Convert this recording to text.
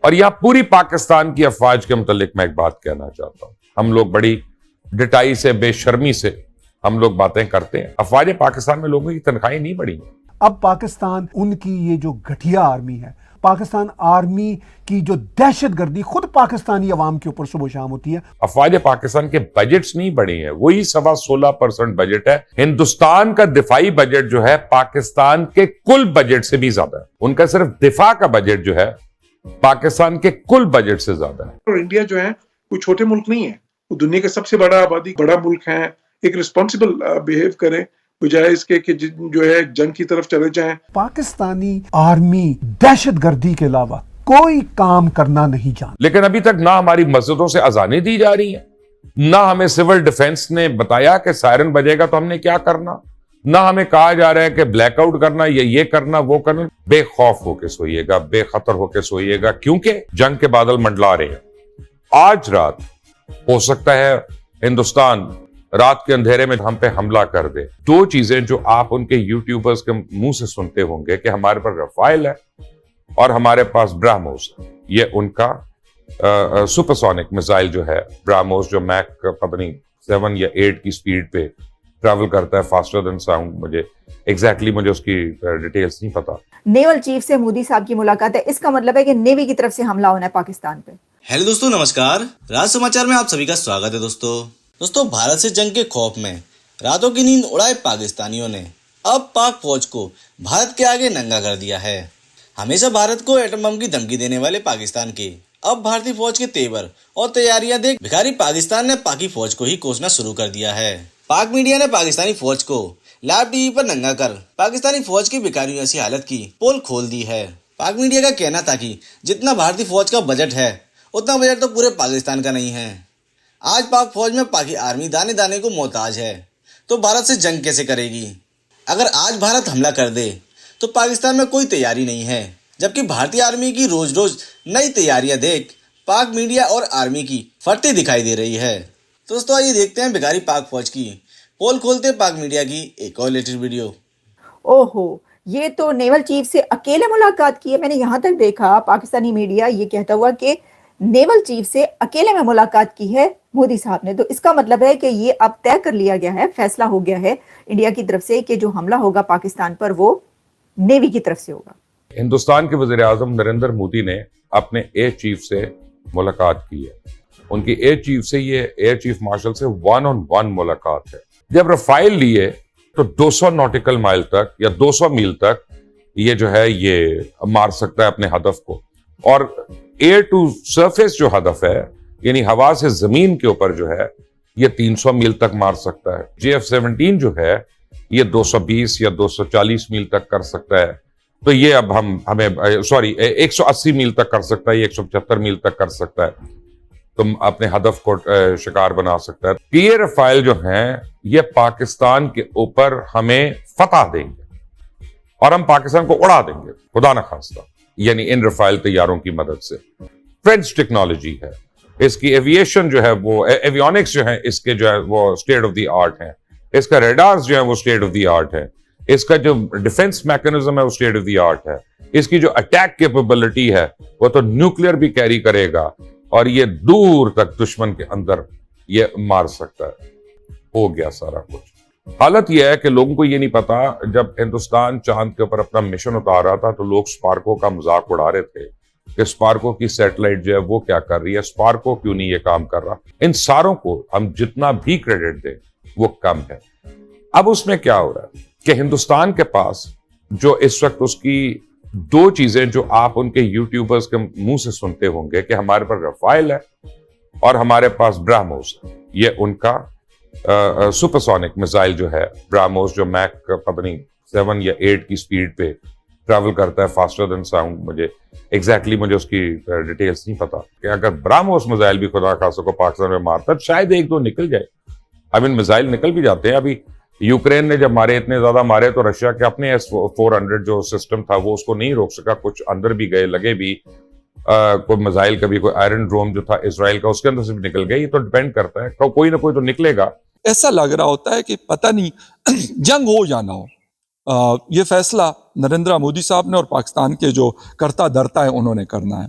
اور یہاں پوری پاکستان کی افواج کے متعلق میں ایک بات کہنا چاہتا ہوں. ہم لوگ بڑی ڈٹائی سے، بے شرمی سے ہم لوگ باتیں کرتے ہیں. افواج پاکستان میں لوگوں کی تنخواہیں نہیں بڑھی ہیں. اب پاکستان، ان کی یہ جو گھٹیا آرمی ہے، پاکستان آرمی کی جو دہشت گردی خود پاکستانی عوام کے اوپر صبح و شام ہوتی ہے. افواج پاکستان کے بجٹس نہیں بڑھے ہیں، وہی 16.25% بجٹ ہے. ہندوستان کا دفاعی بجٹ جو ہے پاکستان کے کل بجٹ سے بھی زیادہ ہے. ان کا صرف دفاع کا بجٹ جو ہے پاکستان کے کل بجٹ سے زیادہ ہے. اور انڈیا جو ہے کوئی چھوٹے ملک نہیں ہے، وہ دنیا کا سب سے بڑا آبادی بڑا ملک ہے. ایک ریسپانسبل بیہیو کریں بجائے اس کے کہ جو ہے جنگ کی طرف چلے جائیں. پاکستانی آرمی دہشت گردی کے علاوہ کوئی کام کرنا نہیں جانتی. لیکن ابھی تک نہ ہماری مسجدوں سے اذانیں دی جا رہی ہیں، نہ ہمیں سول ڈیفنس نے بتایا کہ سائرن بجے گا تو ہم نے کیا کرنا، نہ ہمیں کہا جا رہا ہے کہ بلیک آؤٹ کرنا یا یہ کرنا وہ کرنا. بے خوف ہو کے سوئیے گا، بے خطر ہو کے سوئیے گا، کیونکہ جنگ کے بادل منڈلا رہے ہیں. آج رات ہو سکتا ہے ہندوستان رات کے اندھیرے میں ہم پہ حملہ کر دے. دو چیزیں جو آپ ان کے یوٹیوبرز کے منہ سے سنتے ہوں گے کہ ہمارے پاس رفائل ہے اور ہمارے پاس برہموس ہے. یہ ان کا سپرسونک میزائل جو ہے برہموس، جو میک پتہ نہیں 7 یا 8 کی سپیڈ پہ ٹریول کرتا ہے، فاسٹر دین ساؤنڈ. مجھے اس کی ڈیٹیلز نہیں پتا. نیول چیف سے مودی صاحب کی ملاقات ہے، اس کا مطلب ہے کہ نیوی کی طرف سے حملہ ہونا ہے پاکستان پہ. ہیلو دوستو، نمسکار. راج سماچار میں آپ سبھی کا سواگت ہے. دوستو بھارت سے جنگ کے خوف میں راتوں کی نیند اڑائے پاکستانیوں نے اب پاک فوج کو بھارت کے آگے ننگا کر دیا ہے. ہمیشہ بھارت کو ایٹم بم کی دھمکی دینے والے پاکستان کے اب بھارتی فوج کے تیور اور تیاریاں دیکھ بھکاری پاکستان نے پاکی فوج کو ہی کوسنا شروع کر دیا ہے. پاک میڈیا نے پاکستانی فوج کو لائیو ٹی وی پر ننگا کر پاکستانی فوج کی بھکاریوں ایسی حالت کی پول کھول دی ہے. پاک میڈیا کا کہنا تھا کہ جتنا بھارتی فوج کا بجٹ ہے اتنا بجٹ تو پورے پاکستان کا نہیں ہے. آج پاک فوج میں پاکی آرمی دانے دانے کو محتاج ہے، تو بھارت سے جنگ کیسے کرے گی؟ اگر آج بھارت حملہ کر دے تو پاکستان میں کوئی تیاری نہیں ہے، جبکہ بھارتی آرمی کی روز روز نئی تیاریاں دیکھ پاک میڈیا اور آرمی کی پھٹتی دکھائی دے رہی ہے. دوستو آئیے دیکھتے ہیں بھکاری پاک فوج کی پول کھولتے پاک میڈیا کی ایک اور لیٹسٹ ویڈیو. اوہو، یہ تو نیول چیف سے اکیلے ملاقات کی ہے. میں نے یہاں تک دیکھا پاکستانی میڈیا یہ کہتا ہوا کہ نیول چیف سے اکیلے میں ملاقات کی ہے مودی صاحب نے. تو اس کا مطلب ہے کہ یہ اب طے کر لیا گیا ہے، فیصلہ ہو گیا ہے انڈیا کی طرف سے کہ جو حملہ ہوگا پاکستان پر وہ نیوی کی طرف سے ہوگا. ہندوستان کے وزیر اعظم نریندر مودی نے اپنے ایئر چیف سے ملاقات کی ہے. ان کی ایئر چیف سے، یہ ایئر چیف مارشل سے 1-on-1 ملاقات ہے. جب رفائل لیے تو 200 نوٹیکل مائل تک یا 200 میل تک یہ جو ہے یہ مار سکتا ہے اپنے ہدف کو. اور ایئر ٹو سرفیس جو ہدف ہے، یعنی ہوا سے زمین کے اوپر جو ہے، یہ 300 میل تک مار سکتا ہے. JF-17 جو ہے یہ 220 یا 240 میل تک کر سکتا ہے. تو یہ اب ہمیں 180 میل تک کر سکتا ہے، یہ 175 میل تک کر سکتا ہے. تم اپنے ہدف کو شکار بنا سکتا ہے. یہ رفائل جو ہیں یہ پاکستان کے اوپر ہمیں فتح دیں گے اور ہم پاکستان کو اڑا دیں گے خدا نہ خواستہ، یعنی ان رفائل طیاروں کی مدد سے. فرینچ ٹیکنالوجی ہے اس کی، ایویشن جو ہے وہ ایویونکس جو ہے اس کے جو ہے وہ اسٹیٹ آف دی آرٹ ہیں. اس کا ریڈارز جو ہے وہ اسٹیٹ آف دی آرٹ ہے. اس کا جو ڈیفنس میکنزم ہے وہ اسٹیٹ آف دی آرٹ ہے. اس کی جو اٹیک کیپیبلٹی ہے وہ تو نیوکلیر بھی کیری کرے گا اور یہ دور تک دشمن کے اندر یہ مار سکتا ہے. ہو گیا سارا کچھ. حالت یہ ہے کہ لوگوں کو یہ نہیں پتا، جب ہندوستان چاند کے اوپر اپنا مشن اتار رہا تھا تو لوگ اسپارکو کا مذاق اڑا رہے تھے کہ اسپارکو کی سیٹلائٹ جو ہے وہ کیا کر رہی ہے، اسپارکو کیوں نہیں یہ کام کر رہا. ان ساروں کو ہم جتنا بھی کریڈٹ دیں وہ کم ہے. اب اس میں کیا ہو رہا ہے کہ ہندوستان کے پاس جو اس وقت اس کی دو چیزیں جو آپ ان کے یوٹیوبرز کے منہ سے سنتے ہوں گے کہ ہمارے پاس رفائل ہے اور ہمارے پاس برہموس ہے. یہ ان کا سپرسونک میزائل جو ہے برہموس، جو میک پتہ نہیں 7 یا 8 کی سپیڈ پہ ٹریول کرتا ہے، فاسٹر دین ساؤنڈ. مجھے اس کی ڈیٹیلز نہیں پتا کہ اگر برہموس میزائل بھی خدا خاصہ کو پاکستان میں مارتا شاید 1-2 نکل جائے. اب ان میزائل نکل بھی جاتے ہیں. ابھی یوکرین نے جب اتنے زیادہ مارے تو رشیا کے اپنے S-400 جو سسٹم تھا وہ اس کو نہیں روک سکا. کچھ اندر بھی گئے، لگے بھی. کوئی میزائل کبھی کوئی آئرن ڈروم جو تھا اسرائیل کا اس کے اندر سے بھی نکل گئے. یہ تو ڈیپینڈ کرتا ہے، کوئی نہ کوئی تو نکلے گا. ایسا لگ رہا ہوتا ہے کہ پتہ نہیں جنگ ہو یا نہ ہو. یہ فیصلہ نریندر مودی صاحب نے اور پاکستان کے جو کرتا دھرتا ہے انہوں نے کرنا ہے.